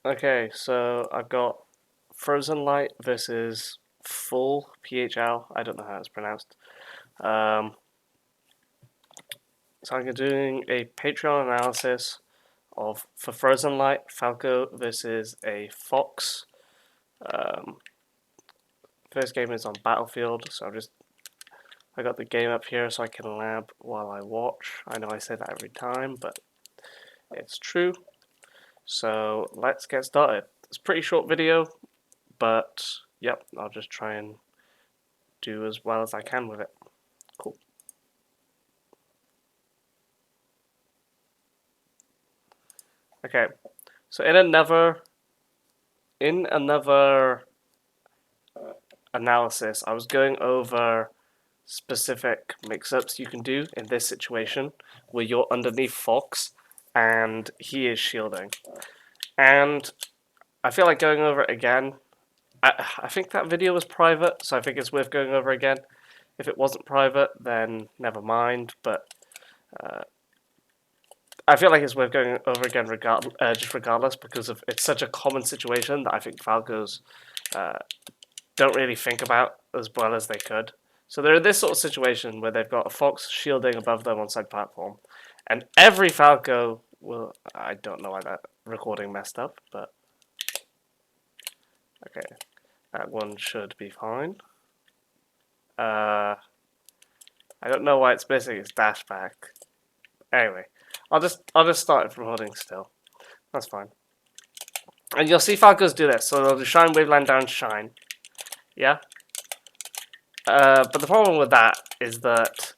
Okay, so I've got Frozenlight versus full phL. I don't know how it's pronounced. Um, so I'm doing a Patreon analysis of for Frozenlight, Falco versus a Fox. Um, First game is on Battlefield, so I got the game up here so I can lab while I watch. I know I say that every time, but it's true. So let's get started. It's a pretty short video, but yep, I'll just try and do as well as I can with it. Cool. Okay, so in another analysis, I was going over specific mix-ups you can do in this situation where you're underneath Fox and he is shielding. And I feel like going over it again. I think that video was private, so I think it's worth going over again. If it wasn't private, then never mind, but I feel like it's worth going over again just regardless, because it's such a common situation that I think Falcos don't really think about as well as they could. So they're in this sort of situation where they've got a Fox shielding above them on side platform, and every Falco will. I don't know why that recording messed up, but okay, that one should be fine. I don't know why it's missing its dash back. Anyway, I'll just start it from holding still. That's fine. And you'll see Falcos do this. So they'll do shine, waveland down, shine. Yeah? But the problem with that is that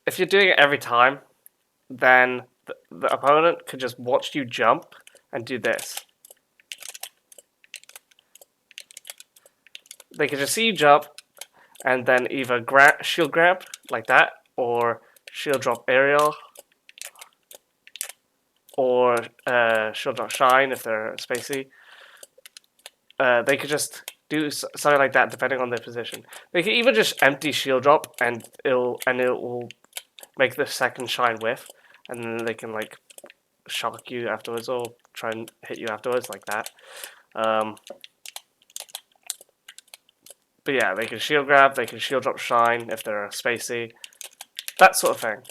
if you're doing it every time, then the opponent could just watch you jump and do this. They could just see you jump and then either shield grab like that, or shield drop aerial, or shield drop shine if they're spacey. They could just do something like that depending on their position. They could even just empty shield drop and it will make the second shine whiff, and then they can like shock you afterwards or try and hit you afterwards like that. But yeah, they can shield grab, they can shield drop shine if they're spacey, that sort of thing.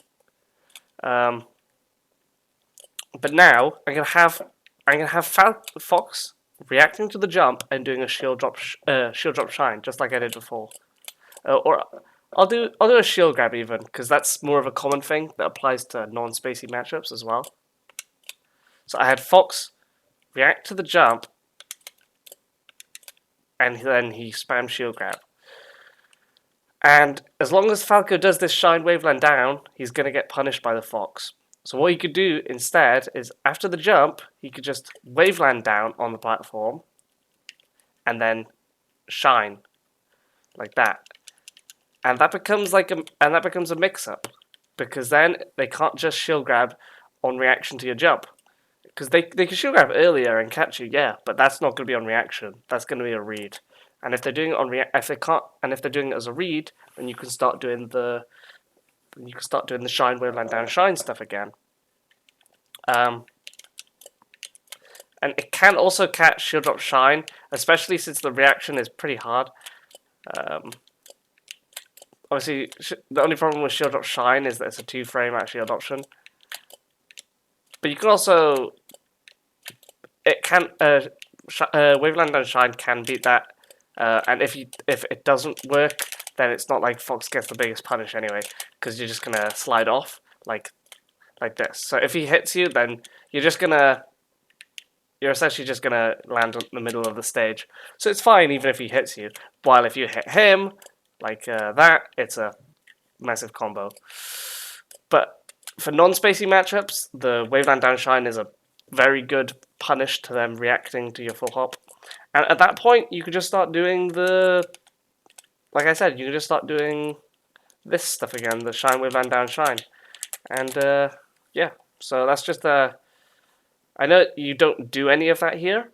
But now I'm gonna have Fox reacting to the jump and doing a shield drop shine just like I did before. Or I'll do a shield grab even, because that's more of a common thing that applies to non-spacey matchups as well. So I had Fox react to the jump, and then he spams shield grab. And as long as Falco does this shine waveland down, he's going to get punished by the Fox. So what he could do instead is, after the jump, he could just waveland down on the platform, and then shine, like that. And that becomes a mix-up, because then they can't just shield grab on reaction to your jump. Because they can shield grab earlier and catch you, yeah, but that's not going to be on reaction. That's going to be a read. And if they're doing it on if they're doing it as a read, then you can start doing the shine waveland down shine stuff again. And it can also catch shield drop shine, especially since the reaction is pretty hard. Obviously, the only problem with shield drop shine is that it's a 2-frame at shield option. But you can also, waveland down shine can beat that. And if it doesn't work, then it's not like Fox gets the biggest punish anyway, because you're just gonna slide off like this. So if he hits you, then you're essentially just gonna land in the middle of the stage. So it's fine even if he hits you. While if you hit him like that, it's a massive combo. But for non-spacey matchups, the waveland down shine is a very good punish to them reacting to your full hop. And at that point, you could just start doing like I said, you can just start doing this stuff again, the shine waveland down shine. And yeah, so that's just I know you don't do any of that here,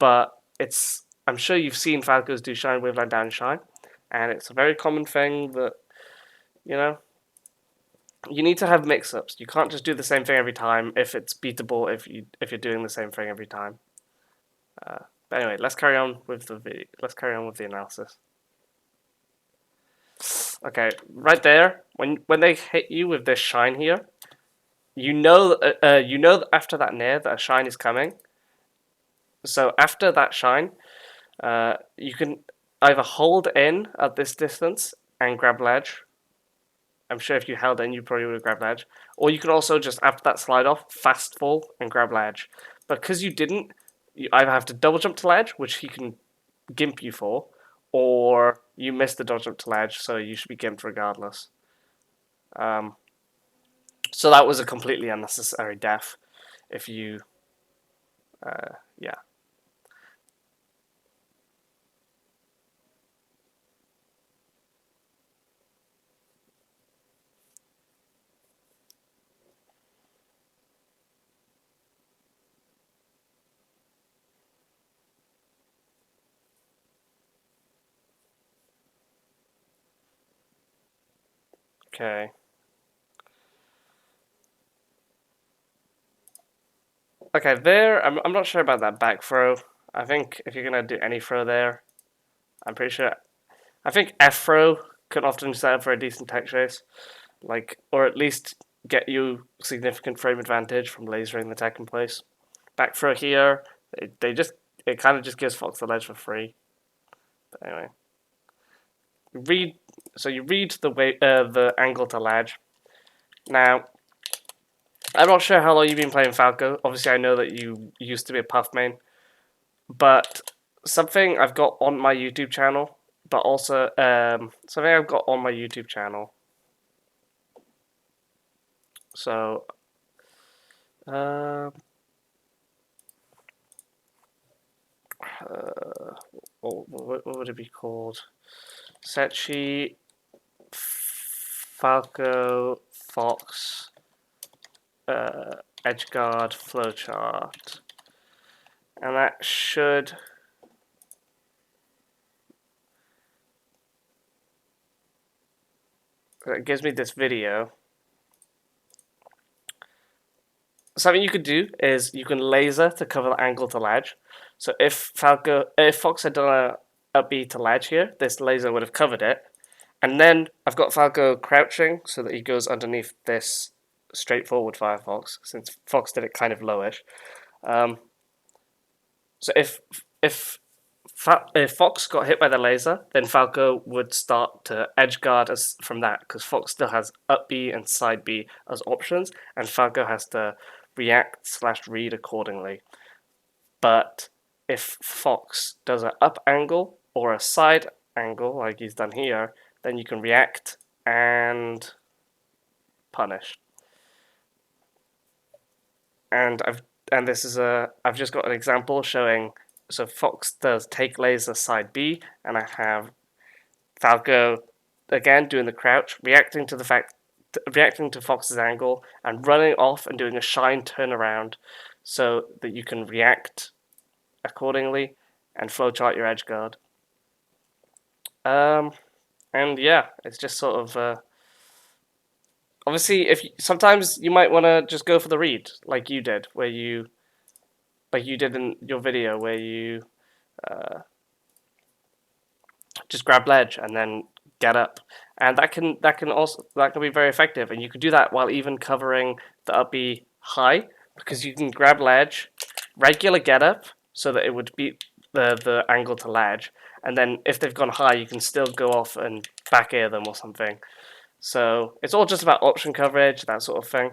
but I'm sure you've seen Falcos do shine waveland down shine, and it's a very common thing that, you know, you need to have mix-ups. You can't just do the same thing every time if it's beatable if you're doing the same thing every time. But anyway, let's carry on with the video. Let's carry on with the analysis. Okay, right there, when they hit you with this shine here, you know after that nair that a shine is coming. So after that shine, you can either hold in at this distance and grab ledge. I'm sure if you held in, you probably would have grabbed ledge. Or you can also just, after that slide off, fast fall and grab ledge. But because you didn't, you either have to double jump to ledge, which he can gimp you for, or you missed the double jump to ledge, so you should be gimped regardless. So that was a completely unnecessary death. If you, yeah. Okay. Okay, there, I'm not sure about that back throw. I think if you're going to do any throw there, I'm pretty sure. I think F throw could often set up for a decent tech chase, like, or at least get you significant frame advantage from lasering the tech in place. Back throw here, it kind of just gives Fox the ledge for free. But anyway, you read the angle to ledge. Now, I'm not sure how long you've been playing Falco. Obviously, I know that you used to be a Puff main, but something I've got on my YouTube channel, but also something I've got on my YouTube channel. So, what would it be called? Setchi, Falco, Fox, Edgeguard, flowchart. And that should... It gives me this video. Something you could do is you can laser to cover the angle to ledge. So if Fox had done a up B to ledge here, this laser would have covered it. And then I've got Falco crouching so that he goes underneath this straightforward Firefox, since Fox did it kind of lowish. So if Fox got hit by the laser, then Falco would start to edge guard us from that, because Fox still has up B and side B as options, and Falco has to react/read accordingly. But if Fox does an up angle or a side angle, like he's done here, then you can react and punish. And I've just got an example showing. So Fox does take laser side B, and I have Falco again doing the crouch, reacting to Fox's angle, and running off and doing a shine turnaround, so that you can react accordingly and flowchart your edge guard. And yeah, it's just sort of obviously sometimes you might want to just go for the read like you did, like you did in your video where you just grab ledge and then get up, and that can be very effective, and you can do that while even covering the up B high, because you can grab ledge, regular get up, so that it would beat the angle to ledge, and then if they've gone high, you can still go off and back air them or something. So it's all just about option coverage, that sort of thing.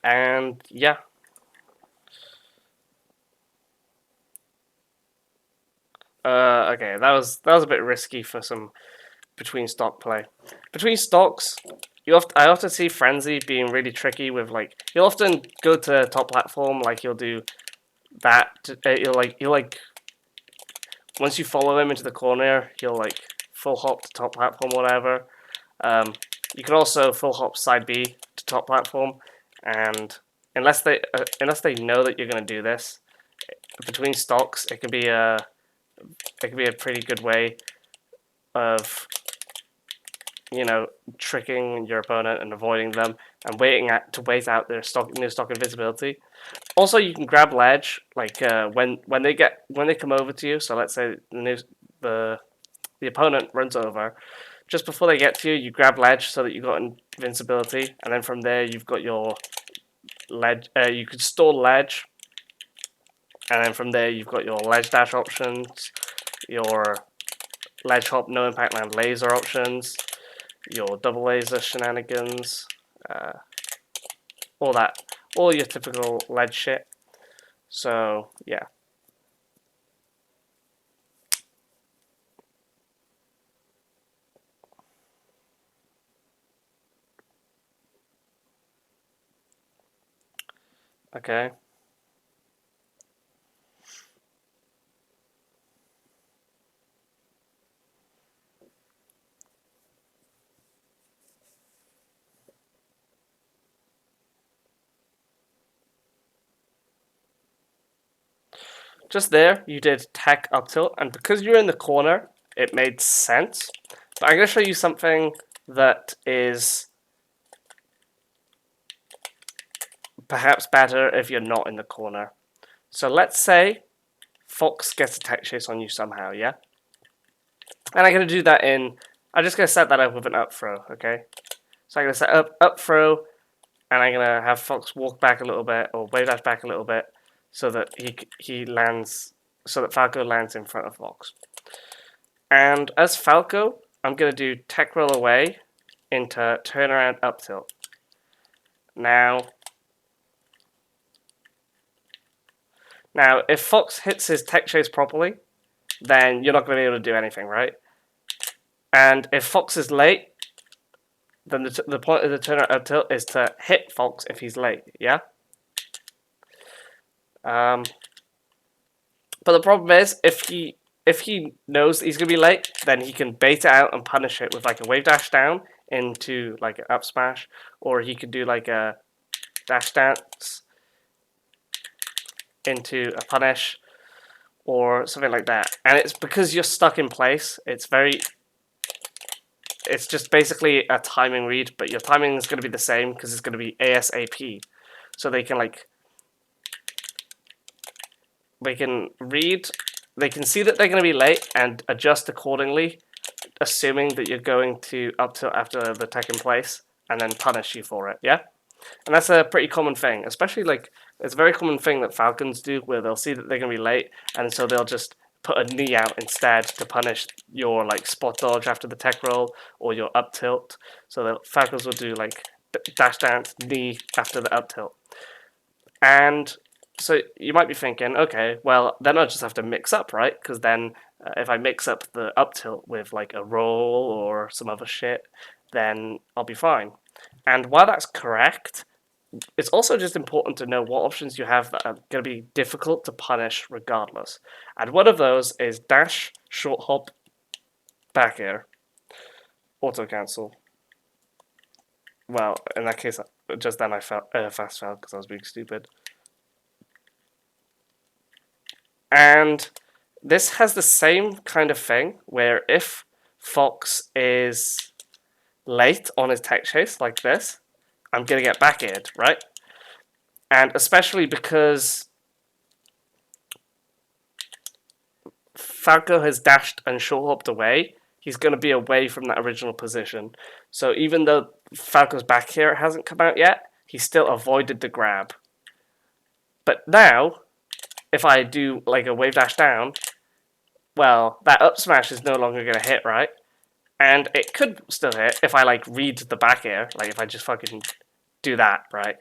And yeah. Okay, that was a bit risky for some between stock play. Between stocks, I often see Frenzy being really tricky with, like, he'll often go to top platform, like he'll do that. He'll like once you follow him into the corner, he'll like full hop to top platform, whatever. You can also full hop side B to top platform, and unless they know that you're going to do this, between stocks, it can be a pretty good way of you know, tricking your opponent and avoiding them and to wait out their new stock invisibility. Also, you can grab ledge like when they come over to you. So let's say the the opponent runs over. Just before they get to you, you grab ledge so that you got invincibility, and then from there you've got your ledge. You could store ledge, and then from there you've got your ledge dash options, your ledge hop no impact land laser options, your double laser shenanigans, uh, all that, all your typical ledge shit. So yeah. Okay. Just there, you did tech up tilt, and because you're in the corner, it made sense. But I'm going to show you something that is perhaps better if you're not in the corner. So let's say Fox gets a tech chase on you somehow, yeah? And I'm going to do that I'm just going to set that up with an up throw, okay? So I'm going to set up throw, and I'm going to have Fox walk back a little bit, or wave dash back a little bit, so that he lands, so that Falco lands in front of Fox. And as Falco, I'm going to do tech roll away into turnaround up tilt. Now, if Fox hits his tech chase properly, then you're not going to be able to do anything, right? And if Fox is late, then the point of the turnaround up tilt is to hit Fox if he's late, yeah? But the problem is, if he knows that he's going to be late, then he can bait it out and punish it with like a wave dash down into like an up smash, or he could do like a dash dance into a punish, or something like that. And it's because you're stuck in place, it's just basically a timing read, but your timing is going to be the same because it's going to be ASAP. So they can read, they can see that they're going to be late and adjust accordingly, assuming that you're going to up till after the tech in place, and then punish you for it, yeah? And that's a pretty common thing, especially it's a very common thing that Falcons do, where they'll see that they're going to be late, and so they'll just put a knee out instead to punish your spot dodge after the tech roll or your up tilt. So the Falcons will do dash dance knee after the up tilt. And so you might be thinking, okay, well then I'll just have to mix up, right? Because then if I mix up the up tilt with a roll or some other shit, then I'll be fine. And while that's correct, it's also just important to know what options you have that are going to be difficult to punish regardless. And one of those is dash, short hop, back air, auto cancel. Well, in that case, just then I fast fell because I was being stupid. And this has the same kind of thing where if Fox is late on his tech chase like this, I'm going to get back aired, right? And especially because Falco has dashed and short hopped away, he's going to be away from that original position. So even though Falco's back here hasn't come out yet, he still avoided the grab. But now, if I do a wave dash down, well, that up smash is no longer going to hit, right? And it could still hit if I read the back air, if I just fucking do that, right?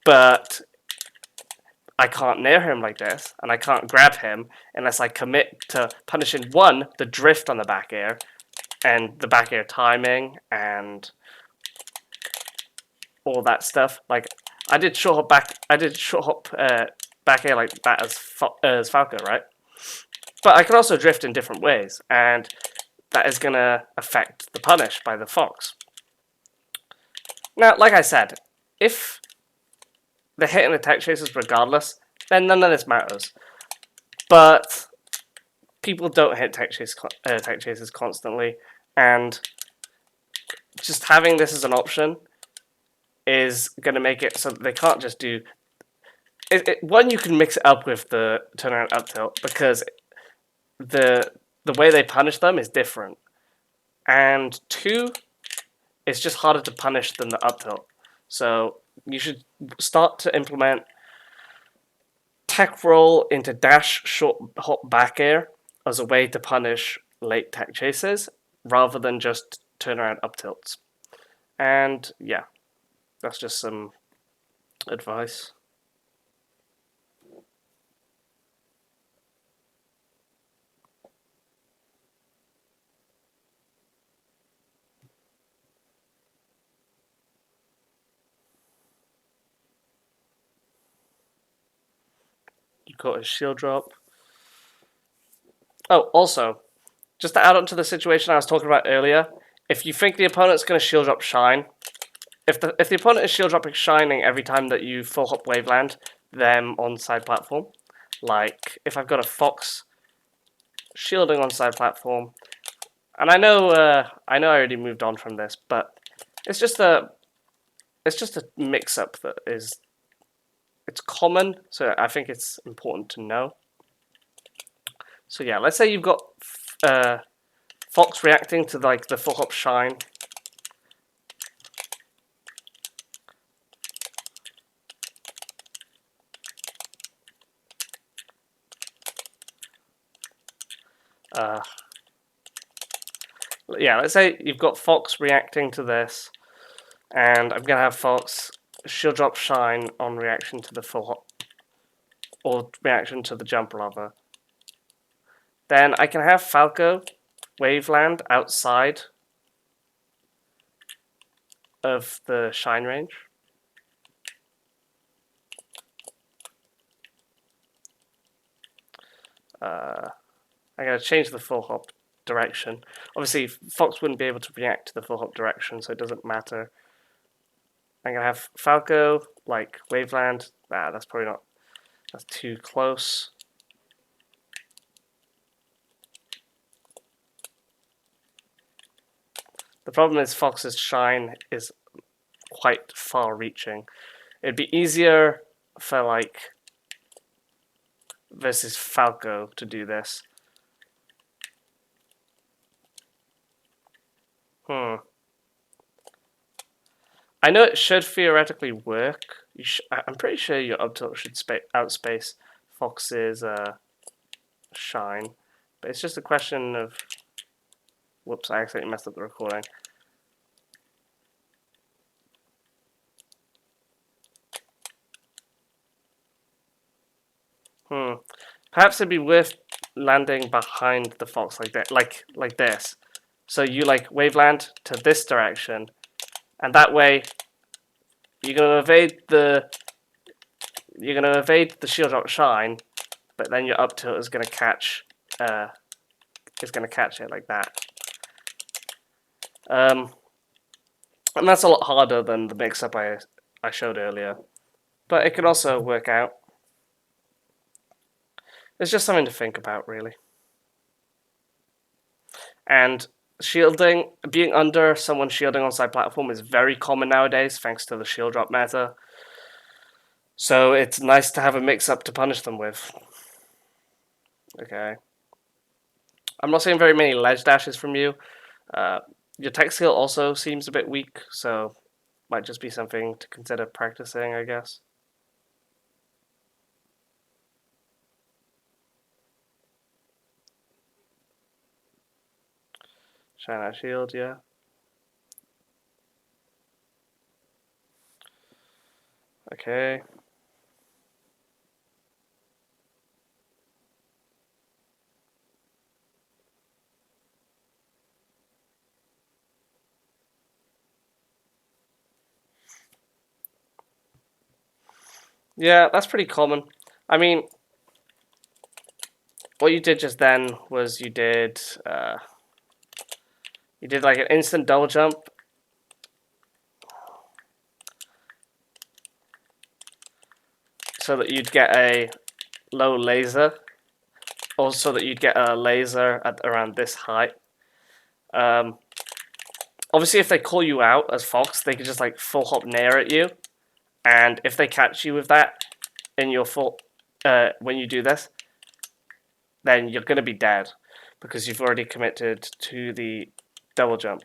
But I can't nair him like this, and I can't grab him unless I commit to punishing the drift on the back air, and the back air timing, and all that stuff. I did short hop back air like that as Falco, right? But I can also drift in different ways, and that is going to affect the punish by the Fox. Now, like I said, if the hit and the tech chases regardless, then none of this matters. But people don't hit tech chases constantly, and just having this as an option is going to make it so that they can't just do one. You can mix it up with the turnaround up tilt because the way they punish them is different, and two, it's just harder to punish than the up tilt. So you should start to implement tech roll into dash short hop back air as a way to punish late tech chases rather than just turnaround up tilts. And yeah, that's just some advice. You caught a shield drop. Oh, also, just to add on to the situation I was talking about earlier, if you think the opponent's going to shield drop shine, if the opponent is shield dropping shining every time that you full hop waveland them on side platform, like if I've got a fox shielding on side platform, and I know I already moved on from this, but it's just a mix up that it's common, so I think it's important to know. So yeah, let's say you've got fox reacting to like the full hop shine. Yeah, let's say you've got fox reacting to this, and I'm gonna have fox shield drop shine on reaction to the full hop, or reaction to the jump rather. Then I can have Falco waveland outside of the shine range. I gotta change the full hop direction. Obviously, fox wouldn't be able to react to the full hop direction, so it doesn't matter. I'm gonna have Falco like waveland. That's probably not. That's too close. The problem is Fox's shine is quite far-reaching. It'd be easier for like versus Falco to do this. I know it should theoretically work. I'm pretty sure your up tilt should outspace Fox's shine, but it's just a question of. Whoops! I accidentally messed up the recording. Perhaps it'd be worth landing behind the fox like that, like this. So you like waveland to this direction, and that way you're gonna evade the shield drop shine, but then your up tilt is gonna catch it like that. And that's a lot harder than the mix up I showed earlier, but it could also work out. It's just something to think about, really. And shielding, being under someone shielding on side platform is very common nowadays, thanks to the shield drop meta. So it's nice to have a mix-up to punish them with. Okay. I'm not seeing very many ledge dashes from you. Your tech skill also seems a bit weak, so might just be something to consider practicing, I guess. Shine out shield, yeah. Okay. Yeah, that's pretty common. I mean, what you did just then was you did like an instant double jump. So that you'd get a low laser. Also that you'd get a laser at around this height. obviously if they call you out as Fox, they can just like full hop nair at you, and if they catch you with that in your full when you do this, then you're gonna be dead because you've already committed to the double jump.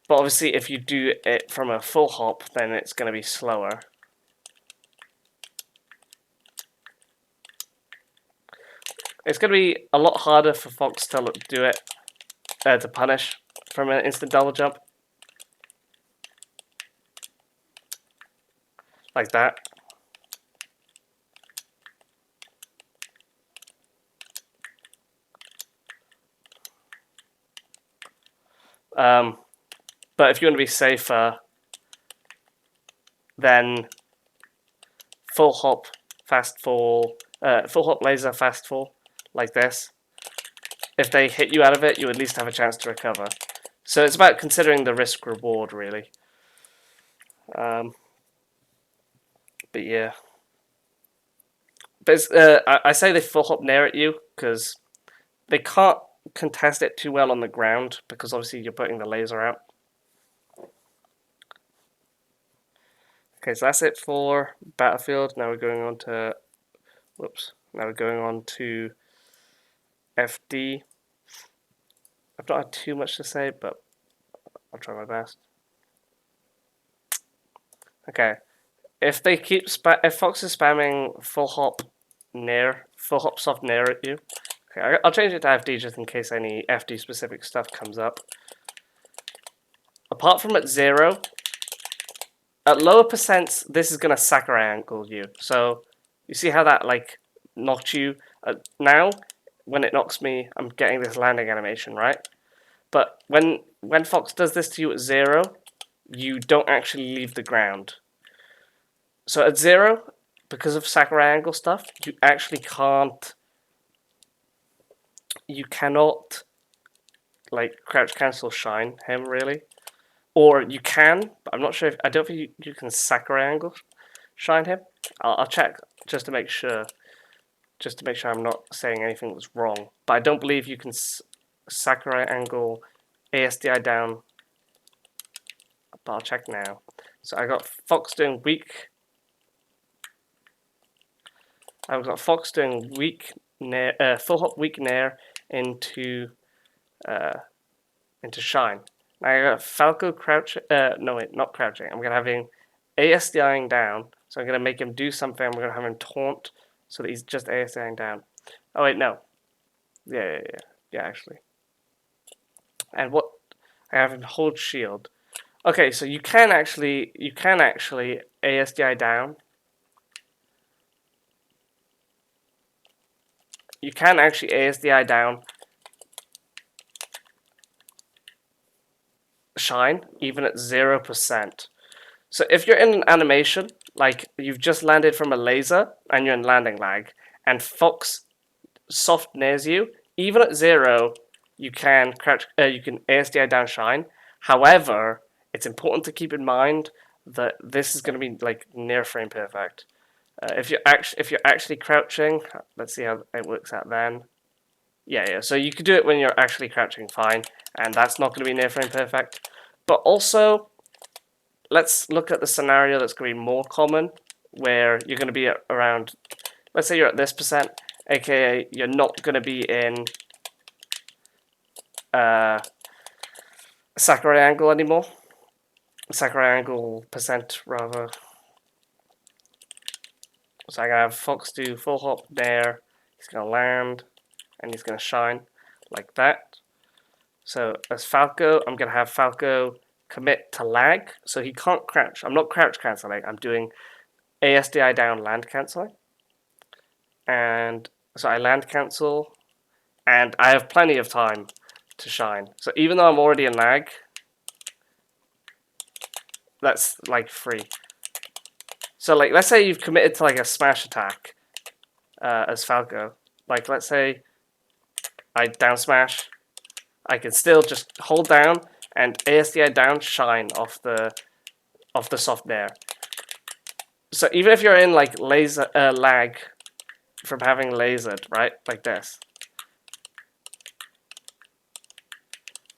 But obviously if you do it from a full hop, then it's gonna be slower. It's going to be a lot harder for Fox to do it, to punish from an instant double jump. Like that. But if you want to be safer, then full hop, fast fall, full hop laser, fast fall, like this. If they hit you out of it, you at least have a chance to recover. So it's about considering the risk reward, really. But yeah. But I say they full hop nair at you because they can't contest it too well on the ground because obviously you're putting the laser out. Okay, so that's it for Battlefield. Now we're going on to, now we're going on to FD. I've not had too much to say, but I'll try my best. Okay, if they keep if Fox is spamming full hop soft nair at you. Okay, I'll change it to FD just in case any FD specific stuff comes up. Apart from at 0, at lower percents, this is gonna Sakurai angle you. So you see how that like knocked you? Now, when it knocks me, I'm getting this landing animation, right? But when Fox does this to you at 0, you don't actually leave the ground. So at 0, because of Sakurai angle stuff, you actually can't. You cannot like crouch cancel shine him really, or you can, but I'm not sure if I don't think you can Sakurai angle shine him. I'll check just to make sure. Just to make sure I'm not saying anything that's wrong. But I don't believe you can Sakurai angle ASDI down. But I'll check now. So I got Fox doing weak. I've got Fox doing weak nair, full hop weak nair into shine. Now I got Falco crouch. No wait, not crouching. I'm gonna have him ASDIing down. So I'm gonna make him do something. I'm gonna have him taunt so that he's just ASDIing down. Oh wait, no. Yeah, actually. And what? I have him hold shield. Okay, so you can actually ASDI down. You can actually ASDI down shine even at 0%. So if you're in an animation, like you've just landed from a laser and you're in landing lag, and Fox soft nairs you, even at 0, you can you can ASDI down shine. However, it's important to keep in mind that this is going to be like near frame perfect. If you're actually crouching, let's see how it works out then. Yeah. So you could do it when you're actually crouching, fine, and that's not going to be near frame perfect. But also, let's look at the scenario that's going to be more common, where you're going to be at around, let's say you're at this percent, aka you're not going to be in Sakurai angle anymore. Sakurai angle percent rather. So I'm going to have Fox do full hop there, he's going to land, and he's going to shine like that. So as Falco, I'm going to have Falco commit to lag, so he can't crouch. I'm not crouch cancelling, I'm doing ASDI down land cancelling. And so I land cancel, and I have plenty of time to shine. So even though I'm already in lag, that's like free. So like, let's say you've committed to like a smash attack as Falco. Like let's say I down smash, I can still just hold down and ASDI down shine off the soft nair. So even if you're in like laser lag from having lasered, right, like this,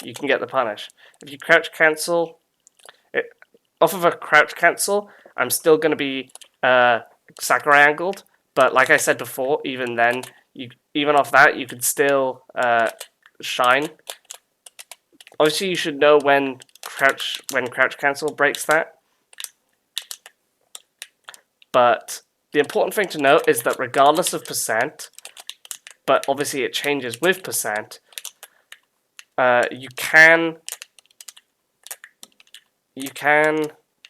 you can get the punish. if you crouch cancel, off of a crouch cancel, I'm still going to be Sakurai angled. But like I said before, even then, even off that, you could still shine. Obviously, you should know when crouch cancel breaks that. But the important thing to note is that regardless of percent, but obviously it changes with percent, you can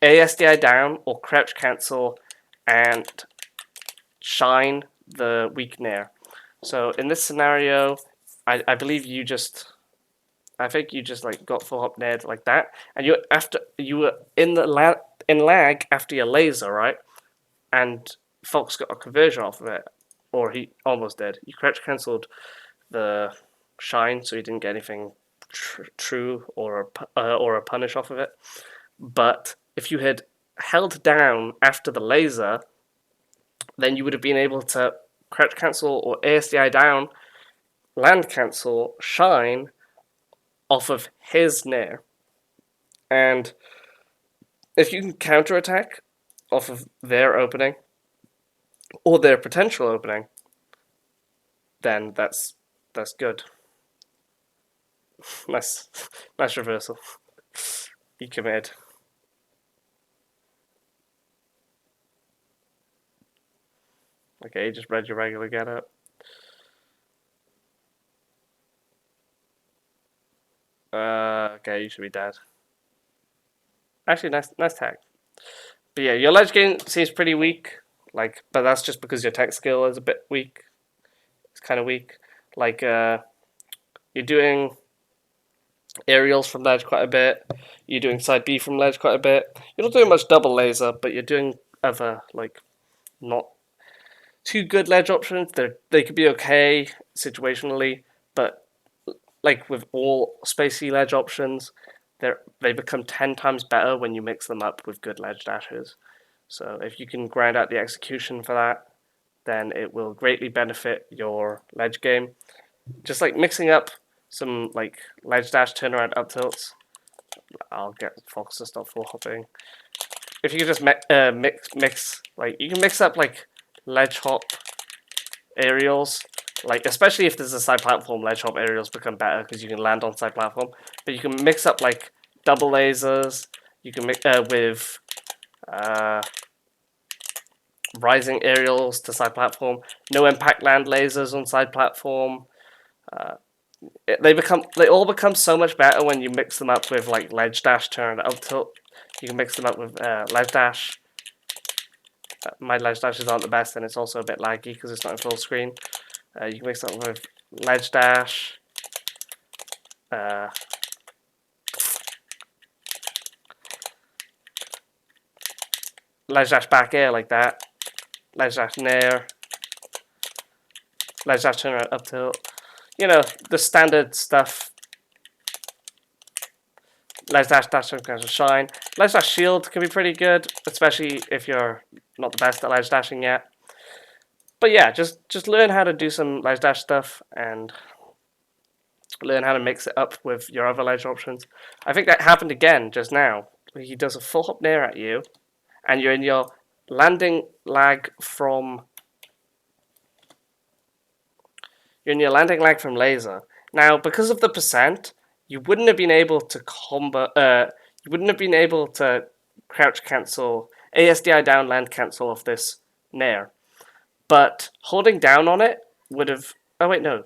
ASDI down or crouch cancel and shine the weak nair. So in this scenario, I believe you just, I think you just like got full up naired like that, and you were in lag after your laser, right? And Fox got a conversion off of it, or he almost did. You crouch cancelled the shine, so he didn't get anything true or a punish off of it. But if you had held down after the laser, then you would have been able to crouch cancel or ASDI down, land cancel, shine off of his nair. And if you can counterattack off of their opening or their potential opening, then that's good. Nice reversal. He committed. Okay, just read your regular get up. Okay, you should be dead. Actually, nice tag. But yeah, your ledge game seems pretty weak. Like, but that's just because your tech skill is a bit weak. It's kind of weak. Like, you're doing aerials from ledge quite a bit. You're doing side B from ledge quite a bit. You're not doing much double laser, but you're doing other like not too good ledge options. They could be okay situationally, but like with all spacey ledge options, they become 10 times better when you mix them up with good ledge dashes. So if you can grind out the execution for that, then it will greatly benefit your ledge game. Just like mixing up some like ledge dash turnaround up tilts. I'll get Fox to stop full hopping. If you can just mix like you can mix up like ledge hop aerials, like especially if there's a side platform, ledge hop aerials become better because you can land on side platform. But you can mix up like double lasers. You can mix with rising aerials to side platform, no impact land lasers on side platform. They all become so much better when you mix them up with like ledge dash turn up tilt. You can mix them up with ledge dash. My ledge dashes aren't the best, and it's also a bit laggy because it's not in full screen. You can mix it up with ledge dash. Ledge dash back air like that. Ledge dash nair. Ledge dash turn up tilt. You know, the standard stuff. Ledge dash turn cancel shine. Ledge dash shield can be pretty good, especially if you're not the best at ledge dashing yet. But yeah, just learn how to do some ledge dash stuff and learn how to mix it up with your other ledge options. I think that happened again just now. He does a full hop nair at you, and you're in your landing lag from laser. Now, because of the percent, you wouldn't have been able to combo. You wouldn't have been able to crouch cancel, ASDI down, land cancel off this nair. But holding down on it would have. Oh wait, no.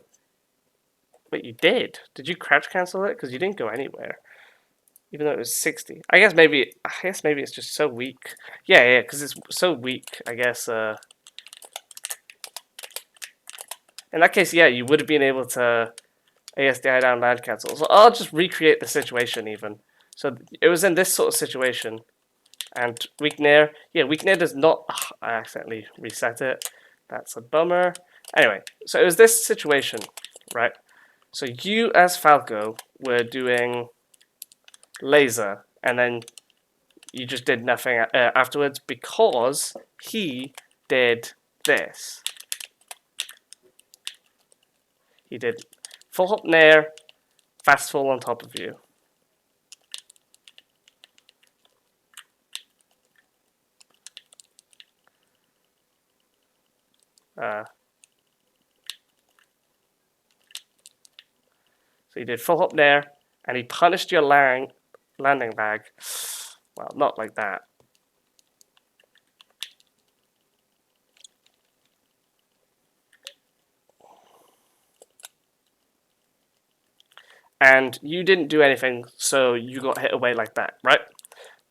Wait, you did? Did you crouch cancel it? Because you didn't go anywhere, even though it was 60. I guess maybe it's just so weak. Yeah, because it's so weak. I guess. In that case, yeah, you would have been able to ASDI down land cancel. So I'll just recreate the situation even. So it was in this sort of situation. And weak nair. Yeah, weak nair does not... I accidentally reset it. That's a bummer. Anyway, so it was this situation, right? So you as Falco were doing laser. And then you just did nothing afterwards because he did this. He did full hop nair, fast fall on top of you. So he did full hop there, and he punished your landing lag. Well, not like that. And you didn't do anything, so you got hit away like that, right?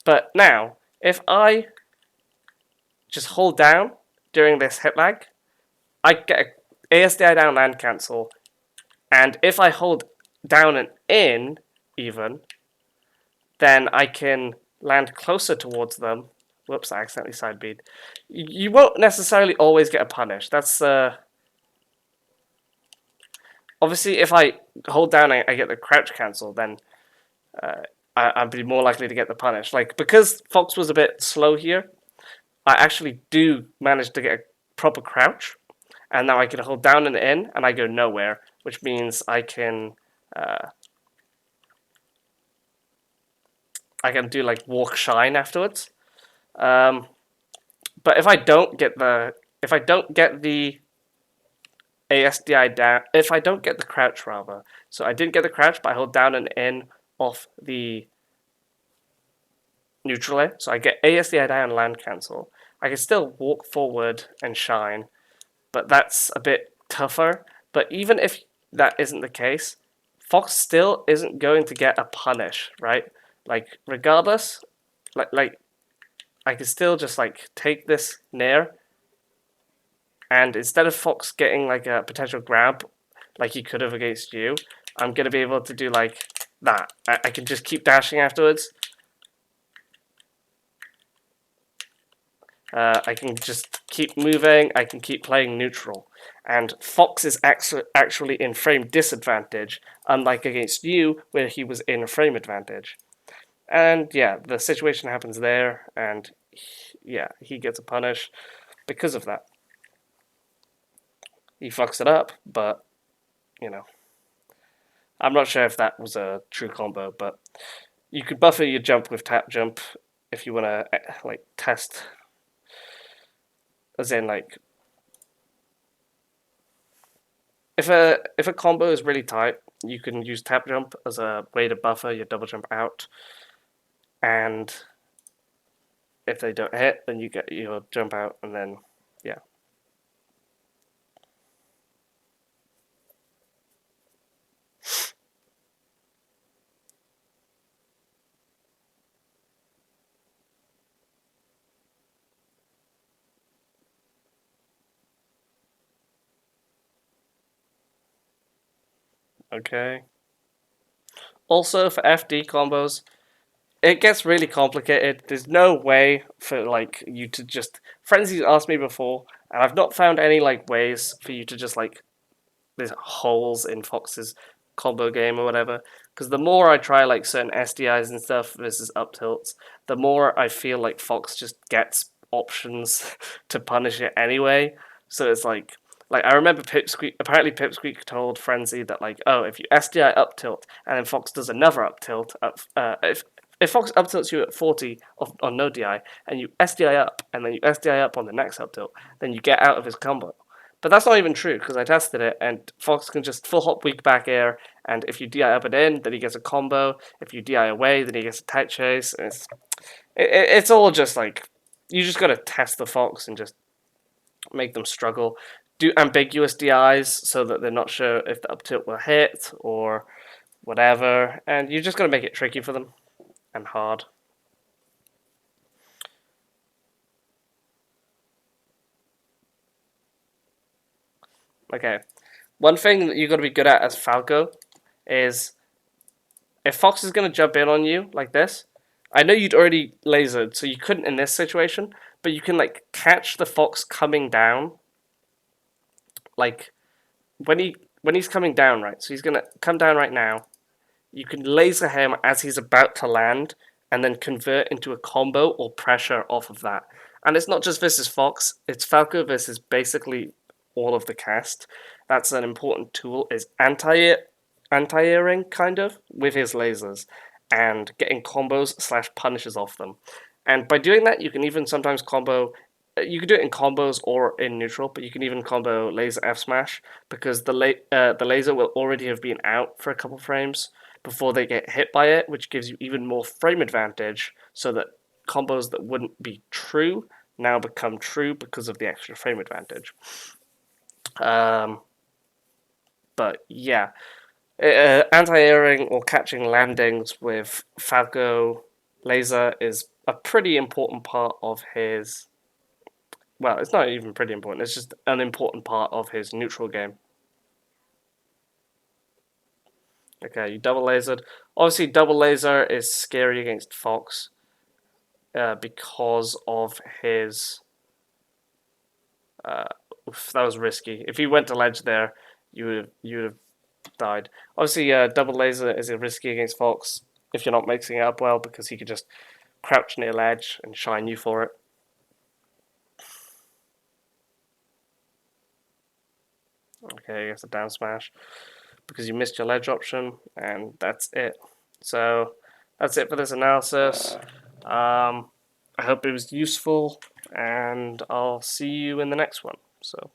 But now, if I just hold down during this hit lag, I get a ASDI down land cancel, and if I hold down and in, even, then I can land closer towards them. Whoops, I accidentally side beat. You won't necessarily always get a punish. That's obviously if I hold down and I get the crouch cancel, then I'd be more likely to get the punish. Like, because Fox was a bit slow here, I actually do manage to get a proper crouch, and now I can hold down and in, and I go nowhere, which means I can do like walk shine afterwards. But if I don't get the ASDI down, if I don't get the crouch rather, so I didn't get the crouch, but I hold down and in off the neutral air, so I get ASDI down land cancel. I can still walk forward and shine, but that's a bit tougher. But even if that isn't the case, Fox still isn't going to get a punish, right? Like, regardless, like I can still just like take this nair, and instead of Fox getting like a potential grab like he could have against you, I'm gonna be able to do like that. I can just keep dashing afterwards. I can just keep moving, I can keep playing neutral. And Fox is actually in frame disadvantage, unlike against you, where he was in frame advantage. And yeah, the situation happens there, and yeah, he gets a punish because of that. He fucks it up, but, you know, I'm not sure if that was a true combo, but you could buffer your jump with tap jump if you want to, like, test. As in, like, if a combo is really tight, you can use tap jump as a way to buffer your double jump out, and if they don't hit, then you get your jump out, and then yeah. Okay. Also for FD combos, it gets really complicated. There's no way for like you to just Frenzy's asked me before, and I've not found any like ways for you to just like there's holes in Fox's combo game or whatever. Because the more I try like certain SDIs and stuff versus up tilts, the more I feel like Fox just gets options to punish it anyway. So it's like I remember Pipsqueak. Apparently, Pipsqueak told Frenzy that like, oh, if you SDI up tilt and then Fox does another up tilt, if Fox up tilts you at 40 on no DI and you SDI up and then you SDI up on the next up tilt, then you get out of his combo. But that's not even true because I tested it and Fox can just full hop weak back air, and if you DI up and in, then he gets a combo. If you DI away, then he gets a tight chase. And it's all just like you just gotta test the Fox and just make them struggle. Do ambiguous DIs so that they're not sure if the up tilt will hit or whatever, and you're just gonna make it tricky for them and hard. Okay, one thing that you got to be good at as Falco is if Fox is gonna jump in on you like this. I know you'd already lasered, so you couldn't in this situation, but you can like catch the Fox coming down, like when he's coming down, right? So he's gonna come down right now. You can laser him as he's about to land, and then convert into a combo or pressure off of that. And it's not just versus Fox; it's Falco versus basically all of the cast. That's an important tool. Is anti-airing kind of with his lasers and getting combos slash punishes off them. And by doing that, you can even sometimes combo you can do it in combos or in neutral, but you can even combo laser F smash because the laser will already have been out for a couple frames before they get hit by it, which gives you even more frame advantage. So that combos that wouldn't be true now become true because of the extra frame advantage. But yeah, anti-airing or catching landings with Falco laser is a pretty important part of his. Well, it's not even pretty important. It's just an important part of his neutral game. Okay, you double lasered. Obviously, double laser is scary against Fox because of his. Oof, that was risky. If you went to ledge there, you would have died. Obviously, double laser is risky against Fox if you're not mixing it up well because he could just crouch near ledge and shine you for it. Okay, it's a down smash because you missed your ledge option, and that's it. So that's it for this analysis. I hope it was useful, and I'll see you in the next one. So.